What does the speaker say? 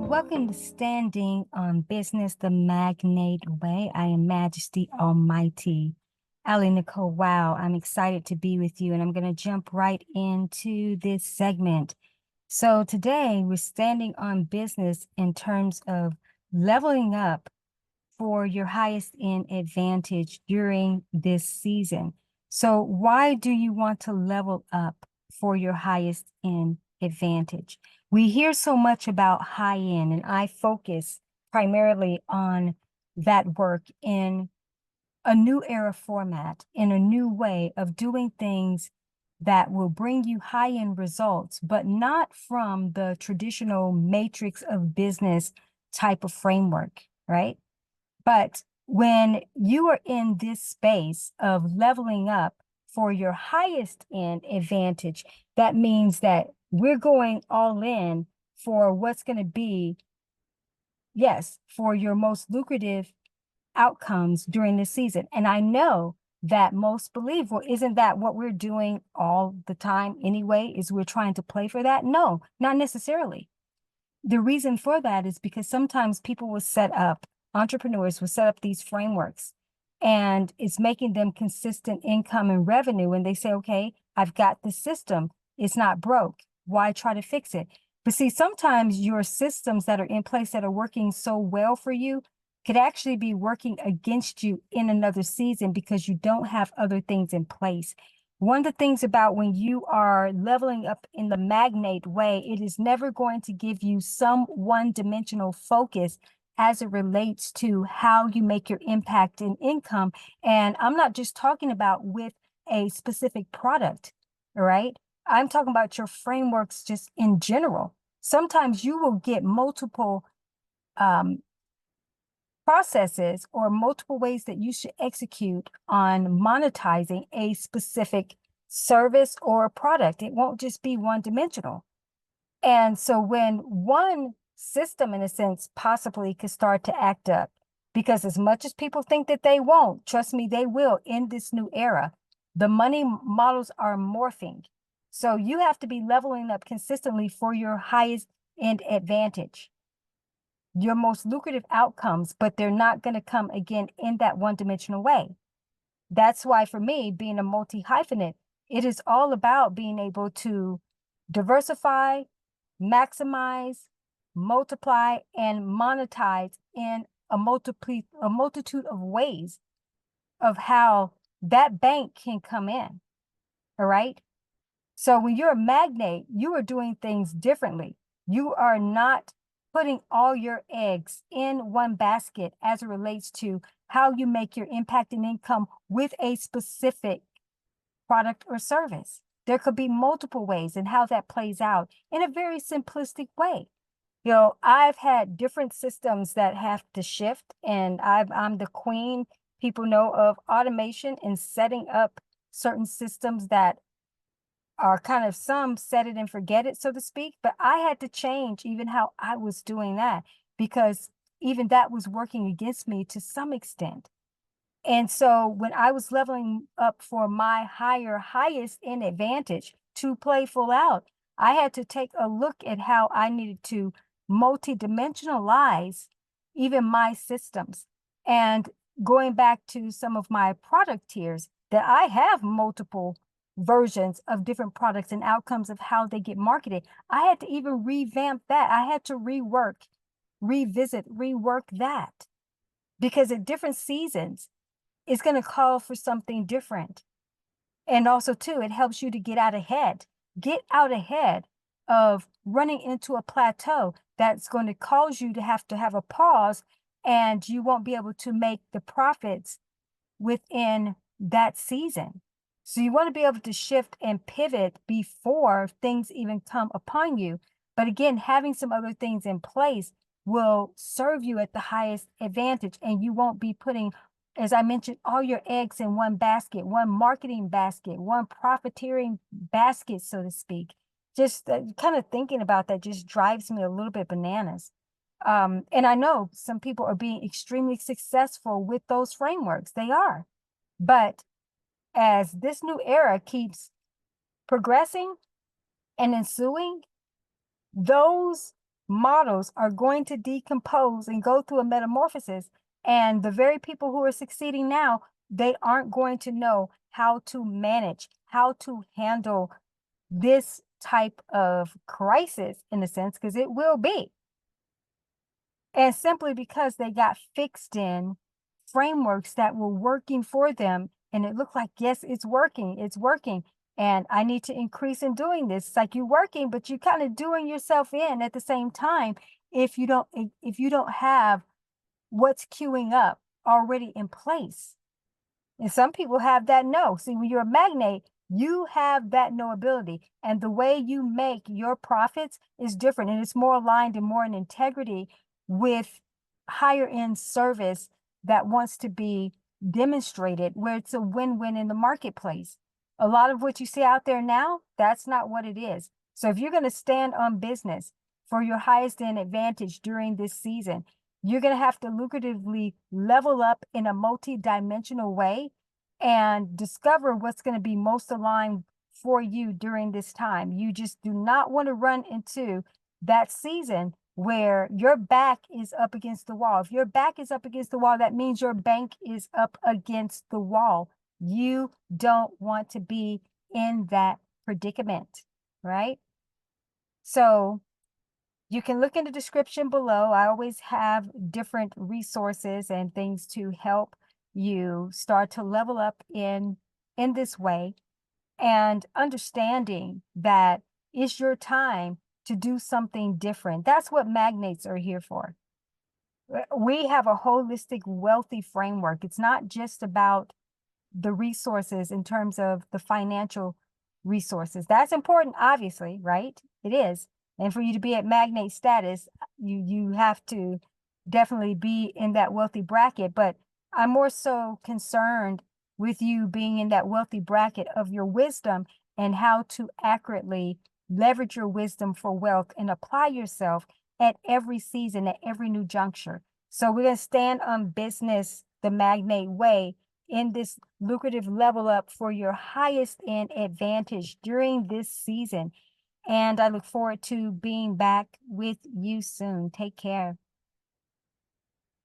Welcome to Standing on Business the Magnate Way. I am Majesty Almighty. Ali Nicole, wow, I'm excited to be with you, and I'm going to jump right into this segment. So today we're standing on business in terms of leveling up for your highest end advantage during this season. So why do you want to level up for your highest end advantage? We hear so much about high end, and I focus primarily on that work in a new era format, in a new way of doing things that will bring you high end results, but not from the traditional matrix of business type of framework, right? But when you are in this space of leveling up for your highest end advantage, that means that we're going all in for what's going to be, yes, for your most lucrative outcomes during this season. And I know that most believe, well, isn't that what we're doing all the time anyway? Is we're trying to play for that? No, not necessarily. The reason for that is because sometimes people will set up, entrepreneurs will set up these frameworks, and it's making them consistent income and revenue. And they say, okay, I've got the system. It's not broke. Why try to fix it? But see, sometimes your systems that are in place that are working so well for you could actually be working against you in another season because you don't have other things in place. One of the things about when you are leveling up in the magnate way, it is never going to give you some one-dimensional focus as it relates to how you make your impact in income. And I'm not just talking about with a specific product, all right? I'm talking about your frameworks just in general. Sometimes you will get multiple processes or multiple ways that you should execute on monetizing a specific service or product. It won't just be one-dimensional. And so when one system, in a sense, possibly could start to act up, because as much as people think that they won't, trust me, they will in this new era. The money models are morphing. So you have to be leveling up consistently for your highest end advantage, your most lucrative outcomes, but they're not going to come again in that one-dimensional way. That's why for me, being a multi-hyphenate, it is all about being able to diversify, maximize, multiply, and monetize in a multitude of ways of how that bank can come in. All right. So when you're a magnate, you are doing things differently. You are not putting all your eggs in one basket as it relates to how you make your impact and income with a specific product or service. There could be multiple ways and how that plays out in a very simplistic way. You know, I've had different systems that have to shift, and I'm the queen, people know, of automation and setting up certain systems that are kind of some set it and forget it, so to speak. But I had to change even how I was doing that because even that was working against me to some extent. And so when I was leveling up for my highest in advantage to play full out, I had to take a look at how I needed to multi-dimensionalize even my systems. And going back to some of my product tiers, that I have multiple versions of different products and outcomes of how they get marketed. I had to even revamp that. I had to rework that because at different seasons, it's going to call for something different. And also, too, it helps you to get out ahead of running into a plateau that's going to cause you to have a pause, and you won't be able to make the profits within that season. So you want to be able to shift and pivot before things even come upon you. But again, having some other things in place will serve you at the highest advantage, and you won't be putting, as I mentioned, all your eggs in one basket, one marketing basket, one profiteering basket, so to speak. Just kind of thinking about that just drives me a little bit bananas. And I know some people are being extremely successful with those frameworks. They are. But as this new era keeps progressing and ensuing, those models are going to decompose and go through a metamorphosis. And the very people who are succeeding now, they aren't going to know how to manage, how to handle this type of crisis, in a sense, because it will be. And simply because they got fixed in frameworks that were working for them, and it looked like, yes, it's working. And I need to increase in doing this. It's like you're working, but you're kind of doing yourself in at the same time if you don't have what's queuing up already in place. And some people have that no. See, when you're a magnate, you have that no ability. And the way you make your profits is different. And it's more aligned and more in integrity with higher end service that wants to be demonstrated, where it's a win-win in the marketplace. A lot of what you see out there now, that's not what it is. So if you're going to stand on business for your highest end advantage during this season, you're going to have to lucratively level up in a multi-dimensional way and discover what's going to be most aligned for you during this time. You just do not want to run into that season where your back is up against the wall. If your back is up against the wall, that means your bank is up against the wall. You don't want to be in that predicament, right? So you can look in the description below. I always have different resources and things to help you start to level up in this way, and understanding that it's your time to do something different. That's what magnates are here for. We have a holistic, wealthy framework. It's not just about the resources in terms of the financial resources. That's important, obviously, right? It is. And for you to be at magnate status, you have to definitely be in that wealthy bracket. But I'm more so concerned with you being in that wealthy bracket of your wisdom and how to accurately leverage your wisdom for wealth and apply yourself at every season, at every new juncture. So we're going to stand on business the magnate way in this lucrative level up for your highest end advantage during this season. And I look forward to being back with you soon. Take care.